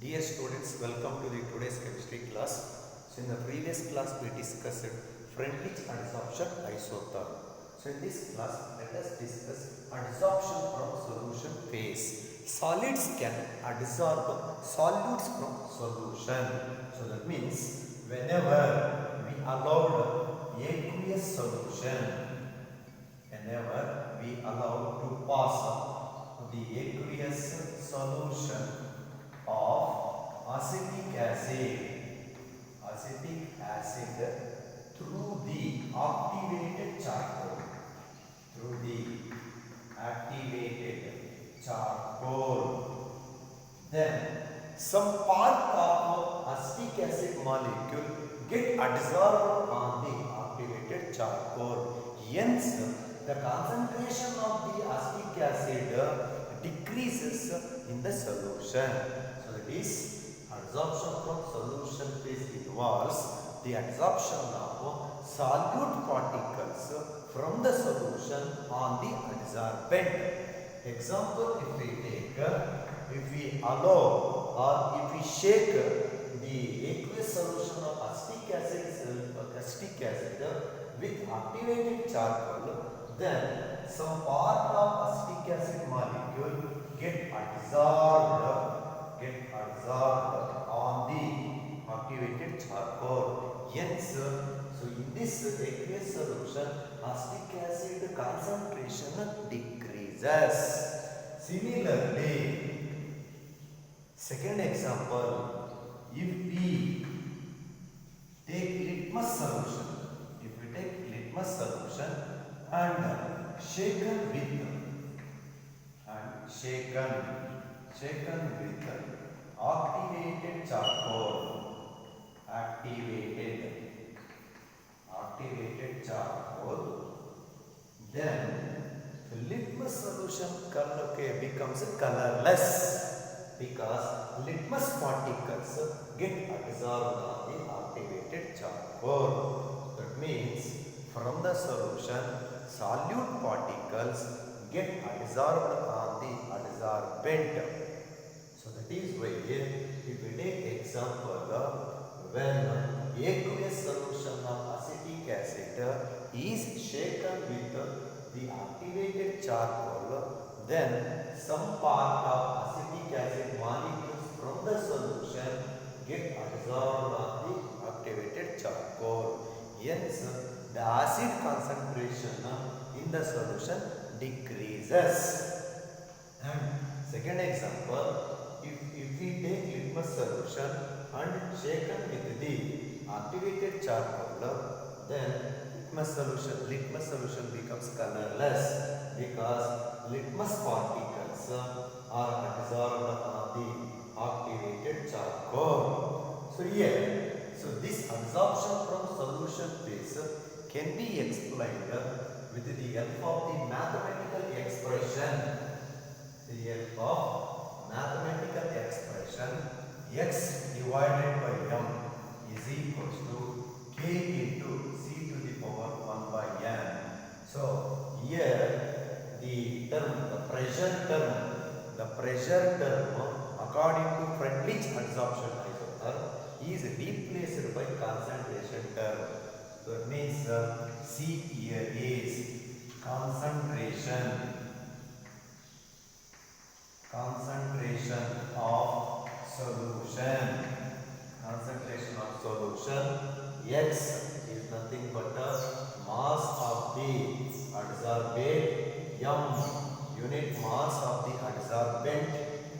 Dear students, welcome to the today's chemistry class. So in the previous class we discussed Freundlich adsorption isotherm. So in this class let us discuss adsorption from solution phase. Solids can adsorb solutes from solution. So that means whenever we allowed aqueous solution, whenever we allowed to pass the aqueous solution of acetic acid through the activated charcoal, then some part of acetic acid molecule get adsorbed on the activated charcoal. Hence, the concentration of the acetic acid decreases in the solution. So that is, adsorption from solution phase involves the adsorption of solute particles from the solution on the adsorbent. Example, if we take, if we allow or if we shake the aqueous solution of acetic acid with activated charcoal, then some part of acetic acid molecule get absorbed on the activated charcoal. Hence, so in this aqueous solution, acetic acid concentration decreases. Similarly, second example, if we take litmus solution, and shaken with activated charcoal, then the litmus solution color becomes colorless because litmus particles get absorbed on the activated charcoal. That means from the solution, solute particles get absorbed on the adsorbent. So that is why if we take example when aqueous solution of acetic acid is shaken with the activated charcoal, then some part of acetic acid molecules from the solution get absorbed on the activated charcoal. Hence, the acid concentration in the solution decreases. And second example, if we take litmus solution and shaken with the activated charcoal, then litmus solution becomes colorless because litmus particles are absorbed on the activated charcoal. So here, this absorption from solution phase can be explained with the help of the mathematical expression. X divided by m is equals to k into c to the power 1 by n. So here the pressure term according to Freundlich adsorption isotherm is replaced by concentration term. So it means C here is concentration of solution. X is nothing but mass of the adsorbate, m unit mass of the adsorbent,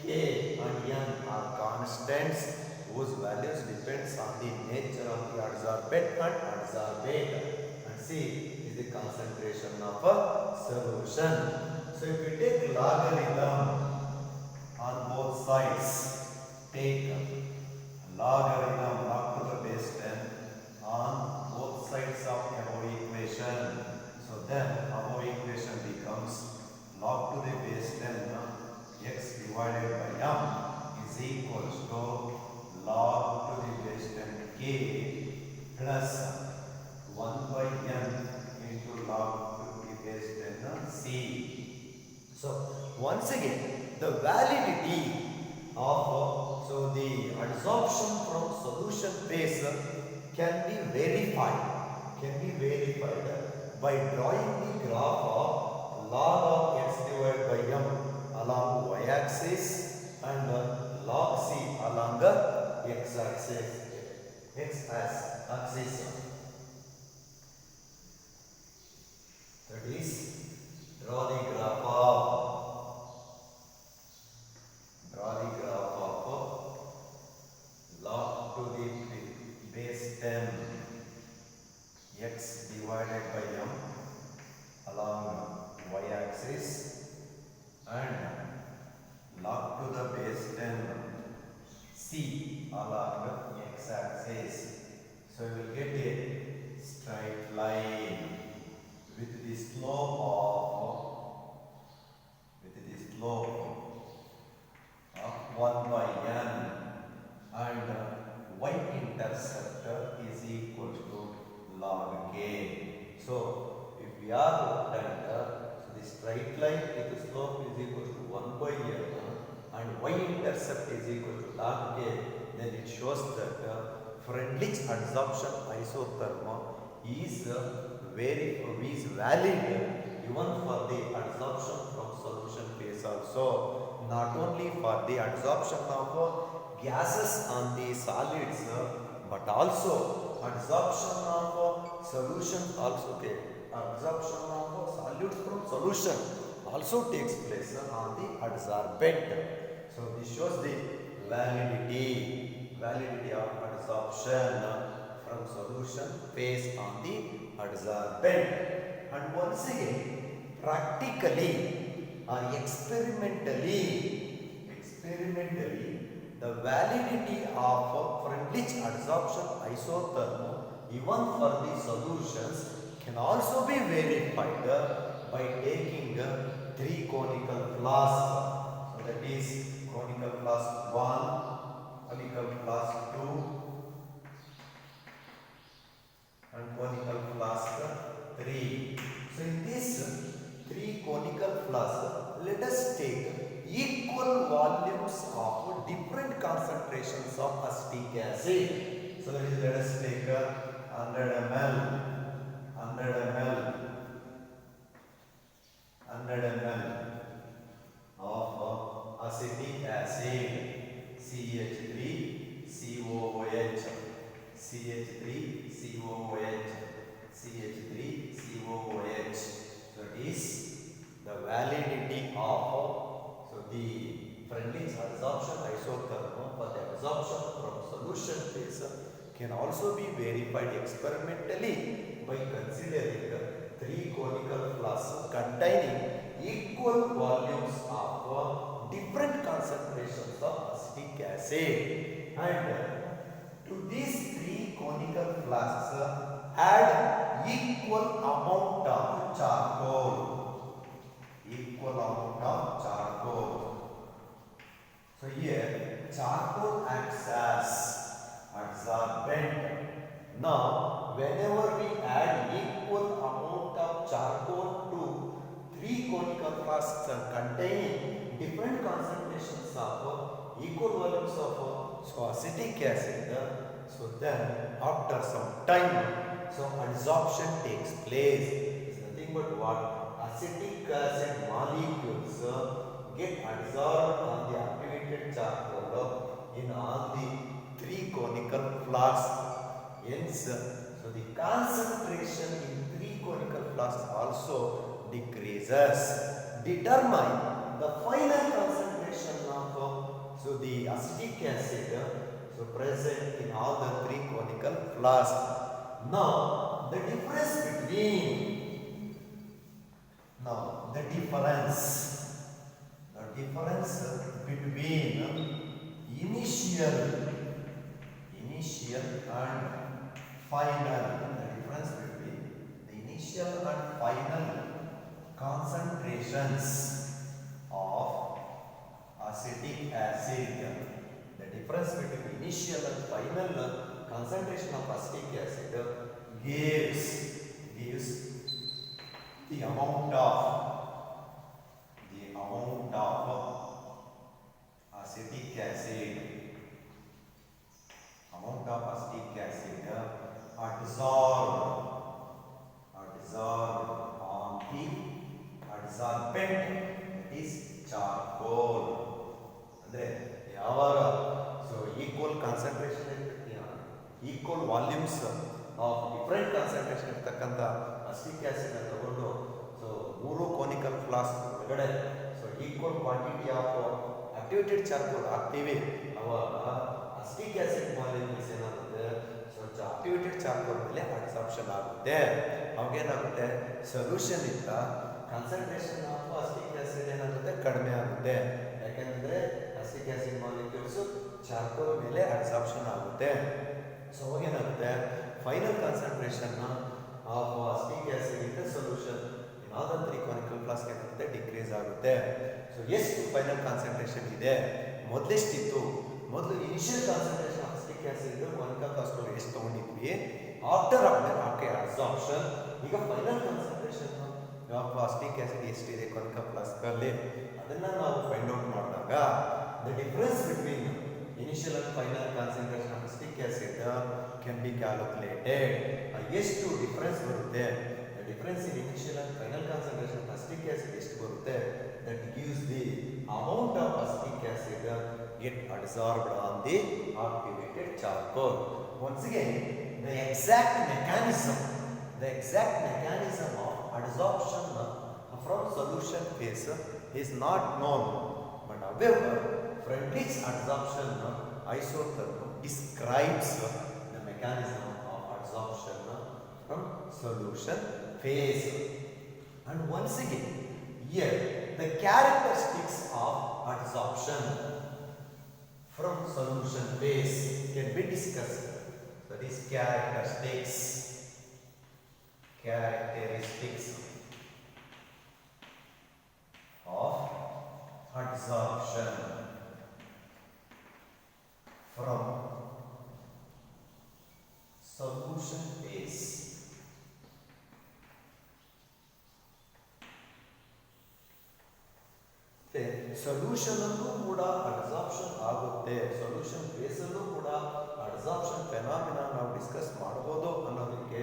k and n are constants whose values depends on the nature of the adsorbent and adsorbate, and C is the concentration of a solution. So if we take logarithm on both sides, take logarithm log to the base 10 on both sides of above equation. So then above equation becomes log to the base 10 x divided by m is equals to log to the base 10 k plus 1 by n into log to the base 10 c. So once again, the validity of so the adsorption from solution phase can be verified by drawing the graph of log of x divided by m along y-axis and log c along x-axis. That is, draw the graph of log to the base 10 x divided by m along y-axis and log to the base 10 c along x-axis. So you will get a straight line with the slope of 1 by n and y-intercept is equal to log k. So if we are looked at so the straight line with the slope is equal to 1 by n and y-intercept is equal to log k, then it shows that Freundlich adsorption isotherm is valid even for the adsorption from solution phase also, not only for the adsorption of gases on the solids but also adsorption of solution also absorption of solutes from solution also takes place on the adsorbent. So this shows the validity of adsorption from solution phase on the adsorbent. And once again, practically or experimentally, the validity of Freundlich adsorption isotherm even for the solutions can also be verified by taking 3 conical flasks. So that is conical flask 1, conical flask 2 and conical flask 3. So in this 3 conical flasks, let us take equal volumes of different concentrations of acetic acid. So that is, let us take 100 ml of acetic acid, CH3COOH. So it is the validity of the Freundlich adsorption isotherm for the adsorption from solution phase can also be verified experimentally by considering 3 conical flasks containing equal volumes of different concentrations of acetic acid, and to these 3 conical flasks add equal amount of charcoal. So here charcoal acts as adsorbent. Now whenever we add equal amount of charcoal to 3 conical flasks containing different concentrations of equal volumes of acetic acid, so then after some time adsorption takes place. It's nothing but what acetic acid molecules get adsorbed on the activated charcoal in all the 3 conical flasks. Hence, so the concentration in 3 conical flasks also decreases. Determine the final concentration of the acetic acid present in all the 3 conical flasks. Now the difference between initial and final, concentrations of acetic acid. The difference between initial and final concentration of acetic acid gives the amount of acetic acid charcoal. ಅಂದರೆ ಯಾವಾಗ so equal concentration ಇರ್ತೀಯ, equal volumes of different concentration ಇರ್ತಕ್ಕಂಥ acetic ಆ್ಯಸಿಡ್ನ ತಗೊಂಡು so ಮೂರು conical flask ಒಳಗಡೆ so equal quantity of activated charcoal ಹಾಕ್ತೀವಿ, ಅವಾಗ ಅಸಿಟಿಕ್ ಆ್ಯಸಿಡ್ ಮಾಲಿಕ್ಯೂಲ್ಸ್ ಏನಾಗುತ್ತೆ ಸೊ ಆಕ್ಟಿವೇಟೆಡ್ ಚಾರ್ಕೋಲ್ ಮೇಲೆ ಅಬ್ಸಾರ್ಪ್ಷನ್ ಆಗುತ್ತೆ. ಅವಾಗೇನಾಗುತ್ತೆ ಸೊಲ್ಯೂಷನ್ ಇಂದ ಕಾನ್ಸಂಟ್ರೇಷನ್ ಆಫ್ ಅಸಿಟಿಕ್ ಆ್ಯಸಿಡ್ ಏನಾಗುತ್ತೆ ಕಡಿಮೆ ಆಗುತ್ತೆ. ಯಾಕೆಂದರೆ ಅಸಿಟಿಕ್ ಆ್ಯಸಿಡ್ ಮಾಲಿಕ್ಯೂಲ್ಸ್ ಚಾರ್ಕೋಲ್ ಮೇಲೆ ಅಬ್ಸಾರ್ಪ್ಷನ್ ಆಗುತ್ತೆ. ಸೊ ಅವಾಗೇನಾಗುತ್ತೆ final concentration of acetic acid in the solution in all the three conical flask ಏನಾಗುತ್ತೆ ಡಿಕ್ರೀಸ್ ಆಗುತ್ತೆ. ಸೊ ಎಷ್ಟು ಫೈನಲ್ ಕಾನ್ಸಂಟ್ರೇಷನ್ ಇದೆ, ಮೊದಲೆಷ್ಟಿತ್ತು, ಮೊದಲು initial concentration of acetic acid conical flask ಎಷ್ಟು ತಗೊಂಡಿದ್ವಿ, after absorption ಈಗ final concentration of acetic acid ಎಷ್ಟಿದೆ conical flask ಅಲ್ಲಿ ಅದನ್ನು ನಾವು ಫೈಂಡ್ ಔಟ್ ಮಾಡಿದಾಗ the difference between initial and final concentration of acetic acid can be calculated. ಎಷ್ಟು difference ಬರುತ್ತೆ, the difference in initial and final concentration of acetic acid ಎಷ್ಟು ಬರುತ್ತೆ, that gives the amount of acetic acid get adsorbed on the activated charcoal. Once again, the exact mechanism of adsorption from solution phase is not known, but however Friedrich's adsorption isotherm describes the mechanism of adsorption from solution phase. And once again, here the characteristics of adsorption from solution phase can be discussed. That is characteristics of adsorption from solution phase. Solution ಅಲ್ಲೂ ಕೂಡ adsorption ಆಗುತ್ತೆ, solution face ಅಲ್ಲೂ ಕೂಡ adsorption phenomena ನಾವು discuss ಮಾಡ್ಬೋದು ಅನ್ನೋದಕ್ಕೆ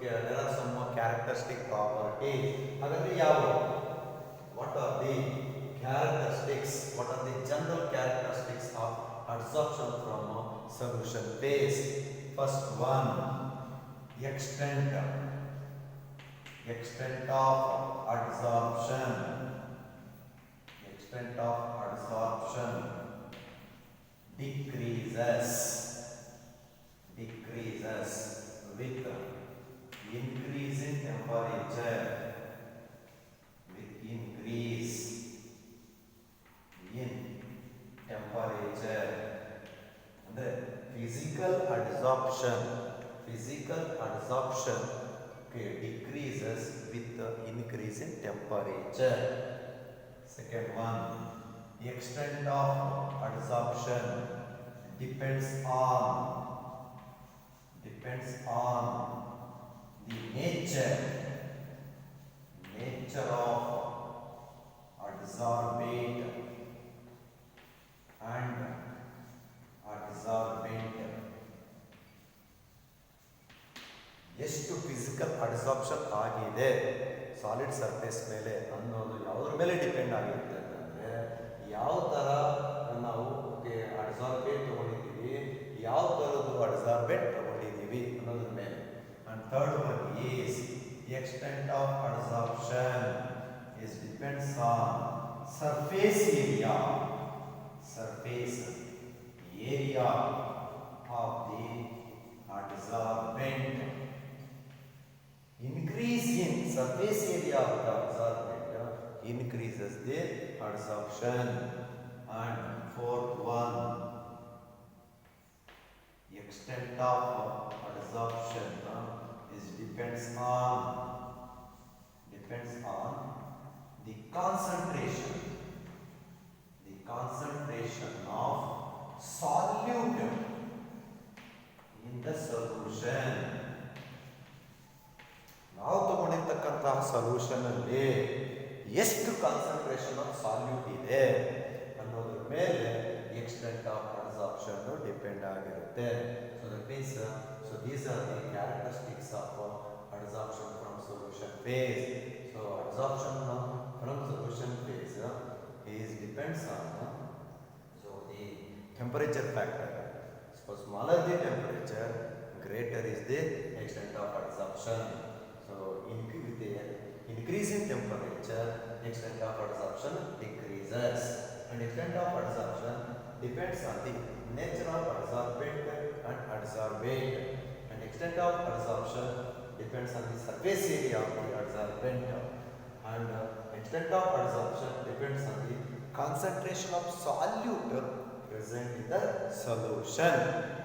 there are some characteristic properties. ಹಾಗಾದ್ರೆ ಯಾವ what are the characteristics, what are the general characteristics of adsorption from solution phase? First one, extent of adsorption decreases with increase in temperature, and the physical adsorption decreases with the increase in temperature. Second one, the extent of adsorption depends on the nature of adsorbate and adsorbent. ಎಷ್ಟು physical adsorption ಆಗಿದೆ solid surface ಮೇಲೆ ಅನ್ನೋದು ಯಾವುದ್ರ ಮೇಲೆ depend ಆಗಿರುತ್ತೆ ಅಂತಂದರೆ ಯಾವ ಥರ ನಾವು ಅಡ್ಸಾರ್ಬೇಟ್ ತೊಗೊಂಡಿದ್ದೀವಿ, ಯಾವ ಥರದ್ದು ಅಡ್ಸಾರ್ಬೇಟ್ ತೊಗೊಂಡಿದ್ದೀವಿ ಅನ್ನೋದ್ರ ಮೇಲೆ. And third one is extent of adsorption is depends on surface area of the adsorbent. Increase in surface area of the adsorbent increases the adsorption. And fourth one, extent of adsorption is depends on the concentration of solute in the solution. ನಾವು ತಗೊಂಡಿರ್ತಕ್ಕಂತಹ solution ಅಲ್ಲಿ ಎಷ್ಟು concentration of salute ಇದೆ ಅನ್ನೋದ್ರ ಮೇಲೆ extent of adsorption depend ಆಗಿರುತ್ತೆ. So that means these are the characteristics of adsorption from solution phase. So adsorption from solution phase depends on so the temperature factor. So smaller the temperature, greater is the extent of adsorption. So with the increase in temperature, extent of adsorption decreases, and extent of adsorption depends on the nature of adsorbent and adsorbate, and extent of adsorption depends on the surface area of the adsorbent, and extent of adsorption depends on the concentration of solute present in the solution.